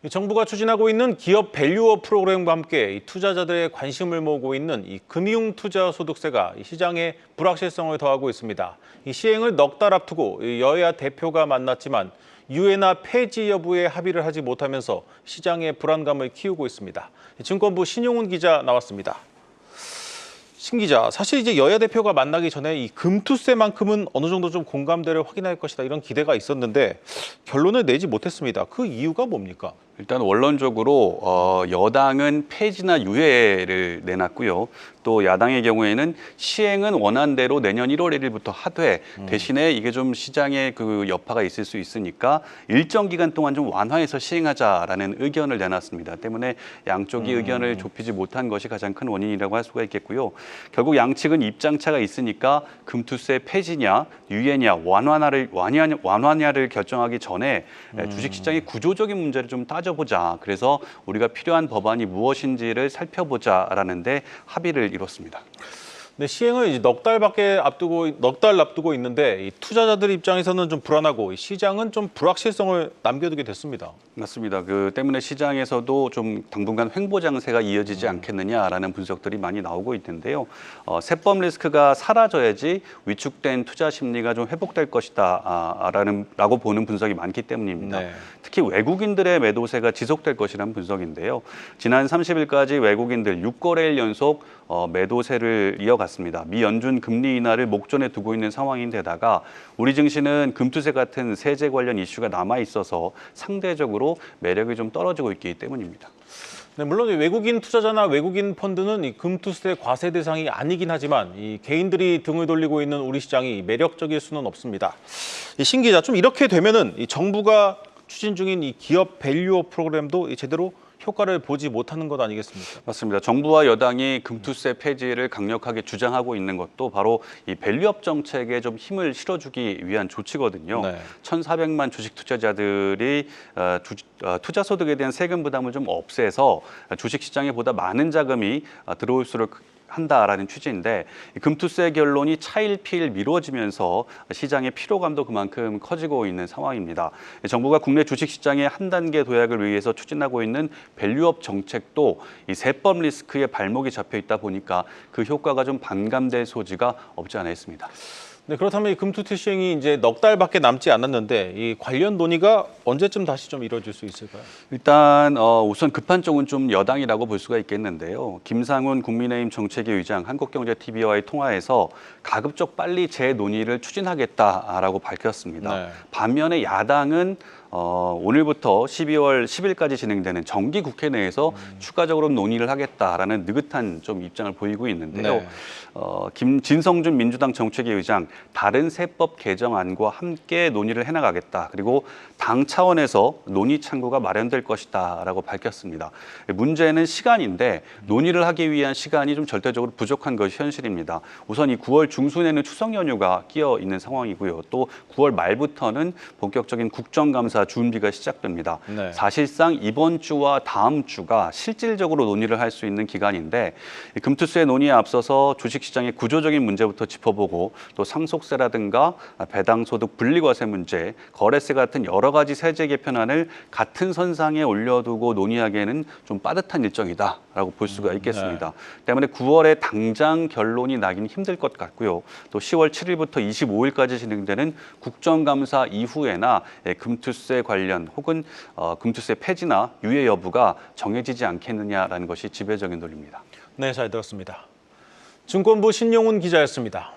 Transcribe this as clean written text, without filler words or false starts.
정부가 추진하고 있는 기업 밸류업 프로그램과 함께 투자자들의 관심을 모으고 있는 금융투자소득세가 시장에 불확실성을 더하고 있습니다. 시행을 넉 달 앞두고 여야 대표가 만났지만 유예나 폐지 여부에 합의를 하지 못하면서 시장의 불안감을 키우고 있습니다. 증권부 신용훈 기자 나왔습니다. 신 기자, 사실 이제 여야 대표가 만나기 전에 이 금투세만큼은 어느 정도 좀 공감대를 확인할 것이다 이런 기대가 있었는데 결론을 내지 못했습니다. 그 이유가 뭡니까? 일단 원론적으로 여당은 폐지나 유예를 내놨고요. 또 야당의 경우에는 시행은 원안대로 내년 1월 1일부터 하되 대신에 이게 좀 시장에 그 여파가 있을 수 있으니까 일정 기간 동안 좀 완화해서 시행하자라는 의견을 내놨습니다. 때문에 양쪽이 의견을 좁히지 못한 것이 가장 큰 원인이라고 할 수가 있겠고요. 결국 양측은 입장차가 있으니까 금투세 폐지냐 유예냐 완화냐를 결정하기 전에 주식시장의 구조적인 문제를 좀 따져보자. 그래서 우리가 필요한 법안이 무엇인지를 살펴보자라는데 합의를 이뤘습니다. 네, 시행을 이제 넉 달 앞두고 있는데 이 투자자들 입장에서는 좀 불안하고 시장은 좀 불확실성을 남겨두게 됐습니다. 맞습니다. 그 때문에 시장에서도 좀 당분간 횡보 장세가 이어지지 않겠느냐라는 분석들이 많이 나오고 있는데요. 세법 리스크가 사라져야지 위축된 투자 심리가 좀 회복될 것이다라고 보는 분석이 많기 때문입니다. 네. 특히 외국인들의 매도세가 지속될 것이라는 분석인데요. 지난 30일까지 외국인들 6거래일 연속 매도세를 이어갔습니다. 미 연준 금리 인하를 목전에 두고 있는 상황인데다가 우리 증시는 금투세 같은 세제 관련 이슈가 남아 있어서 상대적으로 매력이 좀 떨어지고 있기 때문입니다. 네, 물론 외국인 투자자나 외국인 펀드는 이 금투세 과세 대상이 아니긴 하지만 이 개인들이 등을 돌리고 있는 우리 시장이 매력적일 수는 없습니다. 신 기자, 좀 이렇게 되면은 이 정부가 추진 중인 이 기업 밸류업 프로그램도 제대로 효과를 보지 못하는 것 아니겠습니까? 맞습니다. 정부와 여당이 금투세 폐지를 강력하게 주장하고 있는 것도 바로 이 밸류업 정책에 좀 힘을 실어주기 위한 조치거든요. 네. 1,400만 주식 투자자들이 투자 소득에 대한 세금 부담을 좀 없애서 주식 시장에 보다 많은 자금이 들어올수록 한다라는 취지인데 금투세 결론이 차일피일 미뤄지면서 시장의 피로감도 그만큼 커지고 있는 상황입니다. 정부가 국내 주식시장의 한 단계 도약을 위해서 추진하고 있는 밸류업 정책도 이 세법 리스크에 발목이 잡혀 있다 보니까 그 효과가 좀 반감될 소지가 없지 않아 있습니다. 네, 그렇다면 이 금투세 시행이 이제 넉 달밖에 남지 않았는데 이 관련 논의가 언제쯤 다시 좀 이루어질 수 있을까요? 일단 우선 급한 쪽은 좀 여당이라고 볼 수가 있겠는데요. 김상훈 국민의힘 정책위 의장 한국경제TV와의 통화에서 가급적 빨리 재논의를 추진하겠다라고 밝혔습니다. 네. 반면에 야당은 오늘부터 12월 10일까지 진행되는 정기 국회 내에서 추가적으로 논의를 하겠다라는 느긋한 좀 입장을 보이고 있는데요. 네. 진성준 민주당 정책위 의장 다른 세법 개정안과 함께 논의를 해나가겠다. 그리고 당 차원에서 논의 창구가 마련될 것이다라고 밝혔습니다. 문제는 시간인데 논의를 하기 위한 시간이 좀 절대적으로 부족한 것이 현실입니다. 우선 이 9월 중순에는 추석 연휴가 끼어 있는 상황이고요. 또 9월 말부터는 본격적인 국정감사 준비가 시작됩니다. 네. 사실상 이번 주와 다음 주가 실질적으로 논의를 할 수 있는 기간인데 금투세 논의에 앞서서 주식시장의 구조적인 문제부터 짚어보고 또 상속세라든가 배당소득 분리과세 문제, 거래세 같은 여러 가지 세제 개편안을 같은 선상에 올려두고 논의하기에는 좀 빠듯한 일정이다라고 볼 수가 있겠습니다. 때문에 9월에 당장 결론이 나긴 힘들 것 같고요. 또 10월 7일부터 25일까지 진행되는 국정감사 이후에나 금투세 관련 혹은 금투세 폐지나 유예 여부가 정해지지 않겠느냐라는 것이 지배적인 논리입니다. 네, 잘 들었습니다. 증권부 신용훈 기자였습니다.